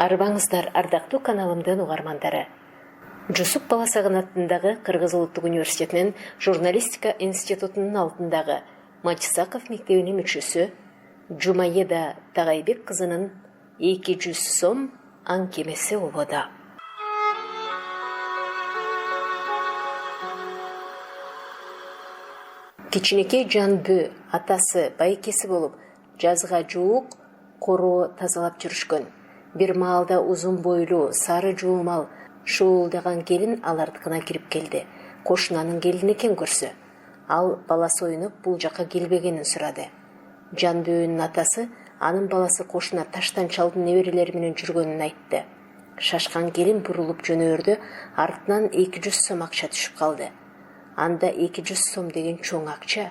Арбаңыздар ардактуу каналымдын угармандары. Жусуп Баласагын атындагы Кыргыз Улуттук университетинин журналистика институтунун алдындагы Матисаков мектебинин мүчөсү Жумайеда Тагайбек кызынын 200 сом анкемеси болууда. Кичинекей Жанбү атасы байкеси болуп, жазга жуук короо тазалап жүрүшкөн. Бир маалда узун бойлуу, сары жуумал, шуулдаган келин алардыкына кирип келди. Кошунанын келини экен көрсө. Ал баласы ойноп бул жакка келбегенин сурады. Жанбүнүн атасы анын баласы кошуна таштан чалдын неберелери менен жүргөнүн айтты. Шашкан келин бурулуп жөнөөрдө артынан 200 сом акча түшүп калды. Анда 200 сом деген чоң акча.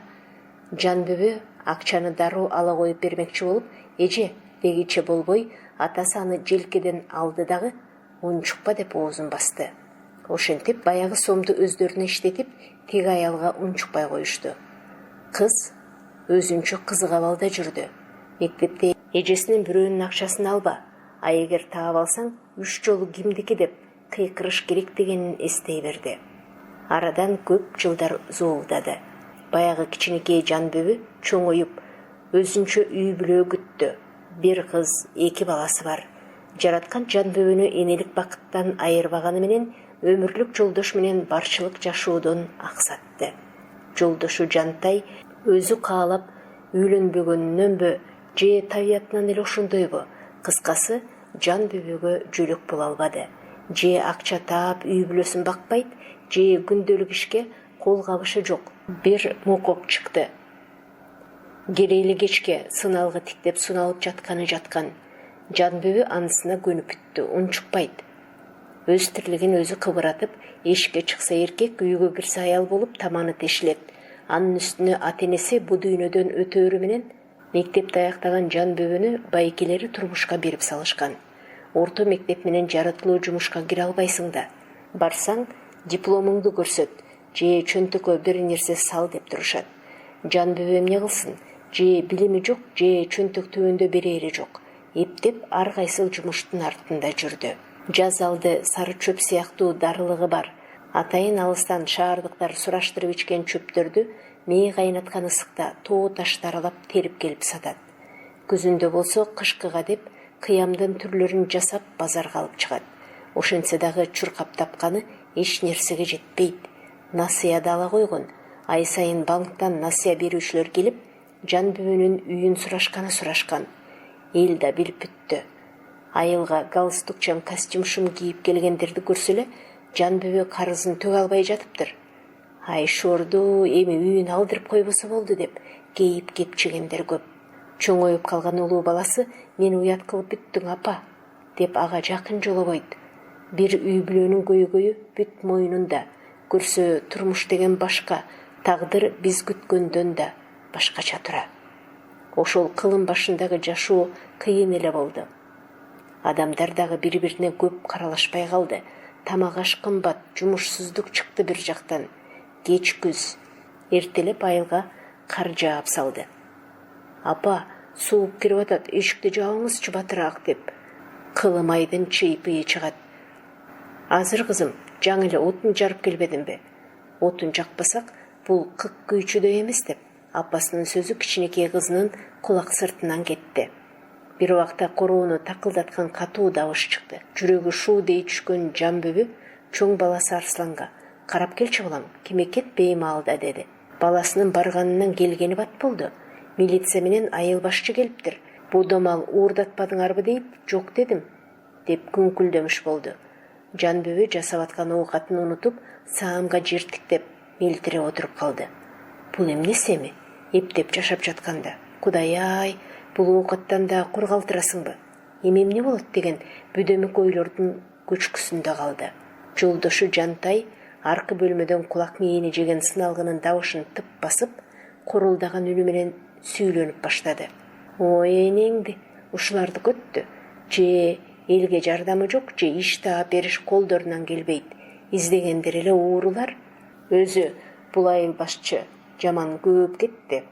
Жанбүбү акчаны дароо ала коюп бермекчи болуп, эже дегиче болбой, атасы аны желкеден алды дагы унчукпа деп оозун басты. Ошентип баягы сомду өздөрүнө иштетип, теги аялга унчукпай коюшту. Кыз өзүнчө кызык абалда жүрдү. Мектепте эжесинин бирөөнүн акчасын алба, а эгер таап алсаң 3 жолу кимдики деп кыйкырыш керек дегенин эстей берди. Арадан көп жылдар зоолдады. Баягы кичинекей Жанбүбү чоңоюп, өзүнчө үй бүлө күттү. Бир кыз, 2 баласы бар. Жараткан Жанбүбүнү энелик бакыттан айырбаганы менен өмүрлүк жолдош менен барчылык жашоодон аксатты. Жолдошу Жантай өзү каалап үйлөнбөгөнүнөнбү, же табиятынан эле ошондойбу? Кыскасы, Жанбүбүгө жөлөк боло албады. Же акча таап үй бүлөсүн бакпайт, же күндөлүк ишке кол кабышы жок. Бир мокок чыкты. Керейли кечке сыналгы тиктеп суналып жаткан. Жанбүбү анысына көнүп бүттү, унчукпайт. Өз тирлигин өзү кыбыратып, эшикке чыкса эркек, үйгө кирсе аял болуп таманы тешилет. Анын үстүнө ата-энеси бу дүйнөдөн өтөөрү менен мектепти аяктаган Жанбүбүнү байкелери турмушка берип салышкан. Орто мектеп менен жаратылуу жумушка кире албайсың да. Барсаң, дипломуңду көрсөт, же чөнтөккө бир нерсе сал деп турушат. Жанбүбү эмне кылсын? Же билими жок, же чөнтөк түбүндө берери жок. Эптеп ар кайсыл жумуштун артында жүрдү. Жаз алды сары чөп сыяктуу дарылыгы бар. Атайын алыстан шаардыктар сураштырып ичкен чөптөрдү мээ кайнаткан ысыкта тоо ташты аралап терип келип сатат. Күзүндө болсо кышкыга деп кыямдын түрлөрүн жасап базарга алып чыгат. Ошентсе дагы чуркап тапканы эч нерсеге жетпейт. Насыя да ала койгон. Ай сайын банктан насыя берүүчүлөр келип, Жанбүбүнүн үйүн сурашкан. Эл да билип бүттү. Айылга галстукчан костюм кийип келгендерди көрсө эле, Жанбүбү карызын төг албай жатыптыр. Ай шорду, эми үйүн алдырып койбосо болду деп кейип кепчигендер көп. Чоңоюп калган улуу баласы "Мен уят кылып бүттүң апа" деп ага жакын жолобойт. Бир үй бүлөнүн көйгөйү бүт мойнунда. Көрсө турмуш деген башка, тагдыр биз күткөндөн да башкача тура. Ошол кылым башындагы жашоо кыйын эле болду. Адамдар дагы бири-бирине көп каралашпай калды. Тамак аш кымбат, жумушсуздук чыкты бир жактан. Кеч күз, эртелеп айылга кар жаап салды. "Апа, сууп кирип атат, эшикти жаабыңызчы батыраак" деп кылым айдын чыйпыйы чыгат. "Азыр кызым, жаңы эле отун жарып келбедимби? Отун жакпасак, бул кык күйчүдөй эмес" деп апасынын сөзү кичинекей кызынын кулак сыртынан кетти. Бир убакта короону такылдаткан катуу дабыш чыкты. Жүрөгү шуудей түшкөн Жанбүбү чоң баласы Арсланга "Карап келчи балам, ким экен беймаалда" деди. Баласынын барганынан келгени бат болду. "Милиция менен айыл башчы келиптир. Бу домал уурдатпадыңарбы" дейт. "Жок" дедим деп күңкүлдөмүш болду. Жанбүбү жасап аткан оокатын унутуп, саамга жер тиктеп, мелтирип отуруп калды. Бул эмнеси эми? Эптеп жашап жатканда. Кудай-ай, бул оокаттан да кур калтырасыңбы? Эмне болот деген бүдөмүк ойлордун көчкүсүндө калды. Жолдошу Жантай аркы бөлмөдөн кулак мээни жеген сыналгынын дабышын тып басып, корулдаган үнү менен сүйлөнүп баштады. "Ой энеңди, ушуларды көттү. Же элге жардамы жок, же иш таап бериш колдорунан келбейт. Издегендер эле уурулар. Өзү бул айыл башчы жаман көп кетти.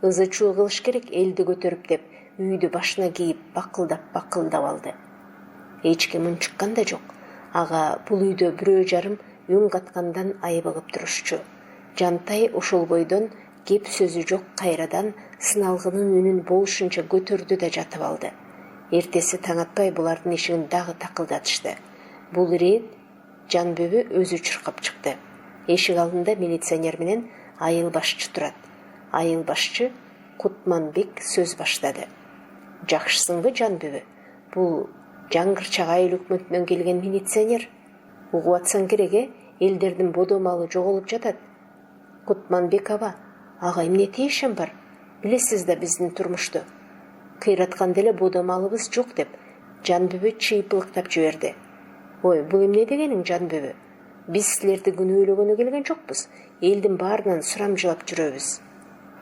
Ызы-чуу кылыш керек элди көтөрүп" деп үйдү башына кийип бакылдап алды. эч ким унчуккан да жок. Ага бул үйдө бирөө жарым үн каткандан айбыгып турушчу. Жантай ошол бойдон кеп сөзү жок кайрадан сыналгынын үнүн болушунча көтөрдү да жатып алды. Эртеси таң атпай булардын ишигин дагы такылдатышты. Бул ирет Жанбүбү өзү чуркап чыкты. Эшик алдында милиционер менен айыл башчы турат. Айыл башчы Кутманбек сөз баштады. Жакшысыңбы Жанбүбү? Бул Жаңгырчак айыл өкмөтүнөн келген милиционер. Угуп атсаң керек, элдердин бодо малы жоголуп жатат. Кутманбек аба, ага эмне тиешем бар? Билесиз да биздин турмушту. Кыйраткан деле бодо малыбыз жок деп Жанбүбү чыйпылыктап жиберди. Ой, бул эмне дегениң Жанбүбү? Биз силерди күнөөлөгөнү келген жокпуз. Элдин баарынан сурамжылап жүрөбүз.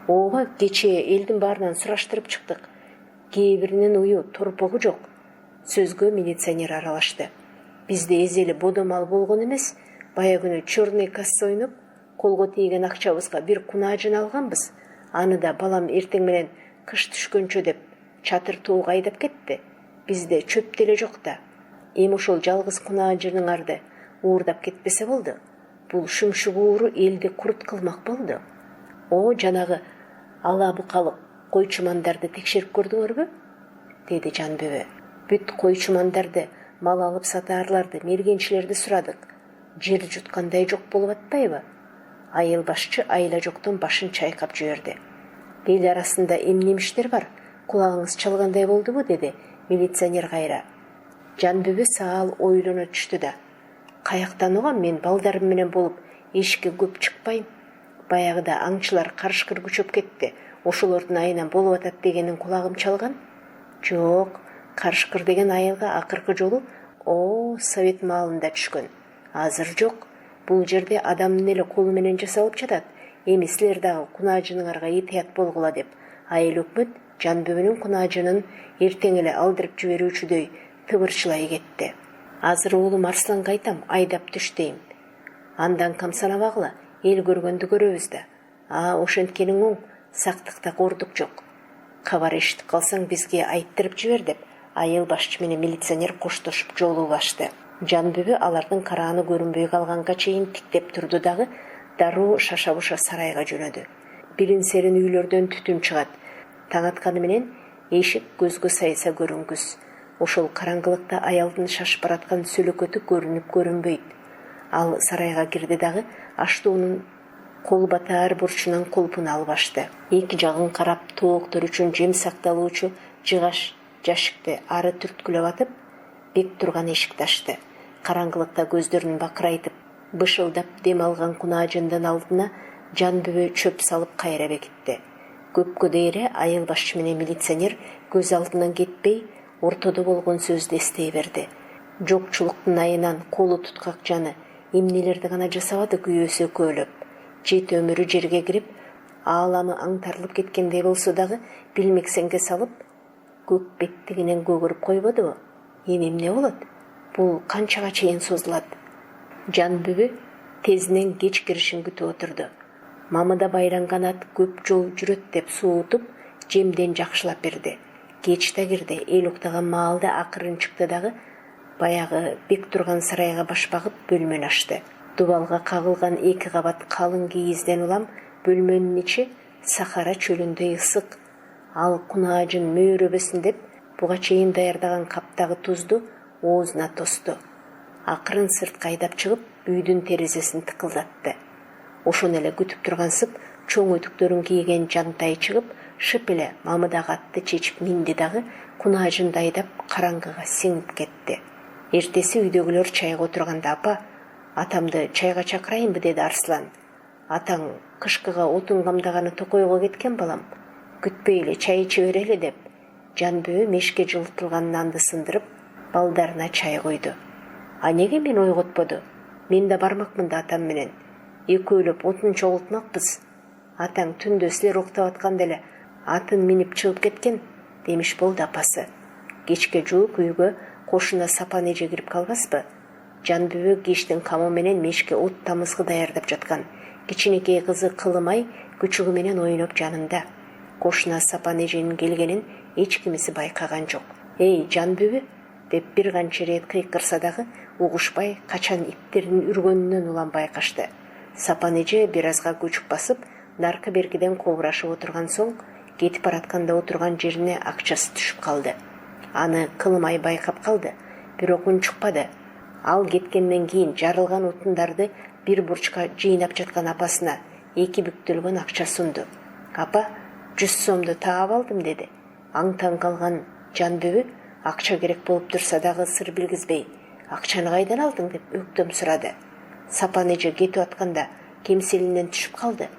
Ооба, кечээ элдин баарынан сураштырып чыктык. Кээ биринин ую торпогу жок. Сөзгө милиционер аралашты. Бизде эзели бодо мал болгон эмес, бая күнү черный касса ойноп, колго тийген акчабызга бир кунаажын алганбыз. Аны да балам эртең менен кыш түшкөнчө деп чатыр тууга айдап кетти. Бизде чөп деле жок да. Эми ошол жалгыз кунаажыныңарды уурдап кетпесе болду. Бул шумшук ууру элди курут кылмак болду. О, жанагы ала букалык койчумандарды текшерип көрдүңөрбү? Деди Жанбүбү. Бүт койчумандарды, мал алып сатаарларды, мергенчилерди сурадык. Жер жуткандай жок болуп атпайбы? Айыл башчы айла жоктон башын чайкап жиберди. Эл арасында эмне иштер бар? Кулагыңыз чалгандай болдубу? Деди милиционер кайра. Жанбүбү саал ойлоно түштү да. Каяктан угам, мен балдарым менен болуп эшикке көп чыкпайм. Баягыда аңчылар карышкыр күчөп кетти. Ошолордун айынан болуп атат дегенин кулагым чалган. Жок, карышкыр деген айылга акыркы жолу Совет маалында түшкөн. Азыр жок. Бул жерде адамдын эле колу менен жасалып жатат. Эми силер дагы кунаажыныңарга этият болгула деп айыл өкмөт Жанбүбүнүн кунаажынын эртең эле алдырып жиберүүчүдөй тыбырчылай кетти. Азыр уулум Арсланга айтам, айдап түш дейм. Андан камсанабагыла, эл көргөндү көрөбүз да. Ошенткениң оң, сактыкта кордук жок. Кабар эшитип калсаң бизге айттырып жибер деп айыл башчы менен милиционер коштошуп жолугашты. Жанбүбү алардын карааны көрүнбөй калганга чейин тиктеп турду дагы дароо шаша-буша сарайга жөнөдү. Бирин серин үйлөрдөн түтүн чыгат. Таң атканы менен эшик көзгө сайса көрүнгүс. Ошол караңгылыкта аялдын шашып бараткан сөлөкөтү көрүнүп-көрүнбөйт. Ал сарайга кирди дагы аштуунун кол батаар бурчунан колпун алып ачты. Эки жагын карап тооктор үчүн жем сакталуучу жыгаш жашикти ары түрткүлөп атып, бек турган эшикти ачты. Караңгылыкта көздөрүн бакырайтып, бышылдап дем алган кунаажындын алдына Жанбүбү чөп салып кайра бекитти. Көпкө дейре айыл башчы менен милиционер көз алдынан кетпей, ортодо болгон сөздү эстей берди. Жокчулуктун айынан колу туткак жаны эмнелерди гана жасабады күйөөсү өкөөлөп. Жет өмүрү жерге кирип, ааламы аңтарылып кеткендей болсо дагы билмексенге салып, көк беттигинен көгөрүп койбодубу? Эми эмне болот? Бул канчага чейин созулат? Жанбүбү тезинен кеч киришин күтүп отурду. Мамыда байланган ат көп жол жүрөт деп суутуп, жемден жакшылап берди. Кеч да кирди, эл уктаган маалда акырын чыкты дагы баягы бек турган сарайга баш багып бөлмөнү ачты. Дубалга кагылган эки кабат калың кийизден улам бөлмөнүн ичи Сахара чөлүндөй ысык. Ал кунаажын мөөрөбөсүн деп буга чейин даярдаган каптагы тузду оозуна тосту. Акырын сыртка айдап чыгып, үйдүн терезесин тыкылдатты. Ошону эле күтүп тургансып, чоң өтүктөрүн кийген Жантай чыгып, шып эле мамыдагы атты чечип минди дагы кунаажынды айдап караңгыга сиңип кетти. Эртеси үйдөгүлөр чайга отурганда, апа, атамды чайга чакырайынбы, деди Арслан. Атаң кышкыга отун камдаганы токойго кеткен балам. Күтпөйлө чай иче берели деп Жанбүбү мешке жылтылган нанды сындырып, балдарына чай койду. Неге мен ойготподу? Мен да бармакмын да атам менен. Экөөлөп отун чогултмакпыз. Атаң түндө силер уктап атканда эле атын минип чыгып кеткен, демиш болду апасы. Кечке жууп үйгө кошуна Сапан эже кирип калбаспы? Жанбүбү кештин камы менен мешке от тамызгы даярдап жаткан. Кичинекей кызы Кылымай күчүгү менен ойноп жанында. Кошуна Сапан эженин келгенин эч кимиси байкаган жок. Эй, Жанбүбү, деп бир канча ирет кыйкырса дагы угушпай, качан иптерин үргөнүнөн уланбай качты. Сапан эже бир азга көчүп басып, наркы беркиден кобурашып отурган соң, кетип баратканда отурган жерине акчасы түшүп калды. Аны кылмай байкап калды, бирок үн чыкпады. Ал кеткенден кийин жарылган утундарды бир бурчка жыйнап жаткан апасына 2 бүктөлгөн акча сунду. Апа, 100 сомду таап алдым деди. Аңтаң калган Жанбүбү акча керек болуп турса дагы сыр билгизбей, акчаны кайдан алдың деп өктөм сурады. Сапан эже кетип атканда кемселинен түшүп калды.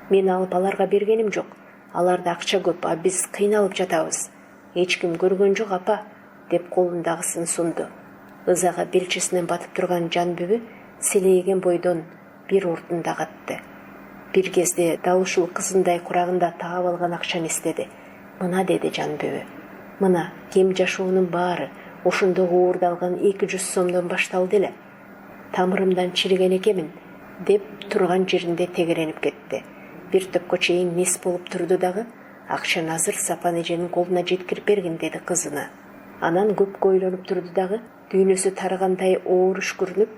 Мен алып аларга бергеним жок. Аларда акча көп, а биз кыйналып жатабыз. Эч ким көргөн жок апа, деп колундагысын сунду. Ызага белчесинен батып турган Жанбүбү селейген бойдон бир уртунда катты. Бир кезде дал ушул кызындай курагында таап алган акчаны эстеди. Мына, деди Жанбүбү. Мына кем жашоонун баары ошондо уурдалган 200 сомдон башталды эле. Тамырымдан чириген экемин, деп турган жеринде тегеренип кетти. Бир топко чейин мес болуп турду дагы, акчаны азыр Сапан эженин колуна жеткирип бергин, деди кызына. Анан көпкө ойлонуп турду дагы, дүйнөсү тарыгандай оор үшкүрүнүп,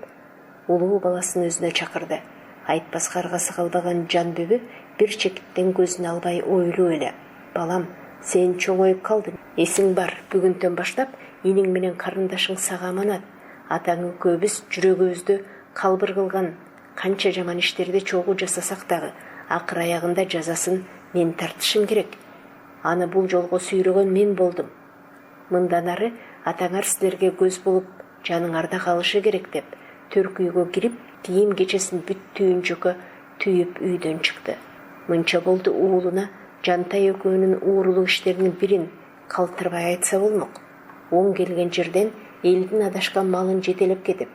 улуу баласын өзүнө чакырды. Айтпаска аргасы калбаган Жанбүбү бир чекиттен көзүн албай ойлуу эле. Балам, сен чоңоюп калдың. Эсиң бар, бүгүндөн баштап иниң менен карындашың сага аманат. Атаң экөөбүз жүрөгүбүздү калбыр кылган канча жаман иштерди чогуу жасасак дагы, акыр аягында жазасын мен тартышым керек. Аны бул жолго сүйрөгөн мен болдум. Мындан ары атаңар силерге көз болуп, жаныңарда калышы керек деп, төркү үйгө кирип, кийим кечесин бүт түйүнчүккө түйүп үйдөн чыкты. Мынча болду уулуна Жантай экөөнүн уурулук иштеринин бирин калтырбай айтса болмок. Оң келген жерден элдин адашкан малын жетелеп кетип,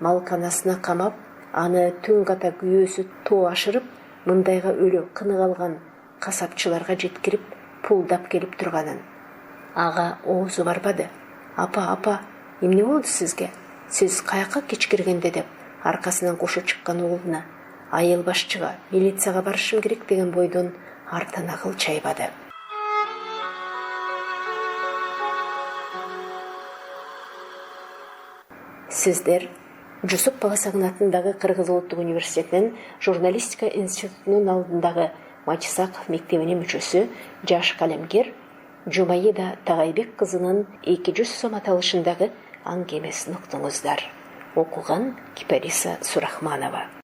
малканасына камап, аны түн ката күйөөсү тоо ашырып, мындайга өлө кыны калган касапчыларга жеткирип, пулдап келип турганын. Ага оозу барбады. Апа, эмне болду сизге? Сиз каяка кечкиргенде деп, аркасынан кошо чыккан уулуна, айыл башчыга, милицияга барышым керек деген бойдон артан акыл чайбады. Сиздер Жусуп Баласагын атындагы Кыргыз Улуттук университетинин журналистика институтунун алдындагы Матисаков мектебинин мүчөсү, жаш калемгер Жумаида Тагайбек кызынын 200 сом аталышындагы аңгемесин уктуңуздар. Окуган Кипариса Сурахманова.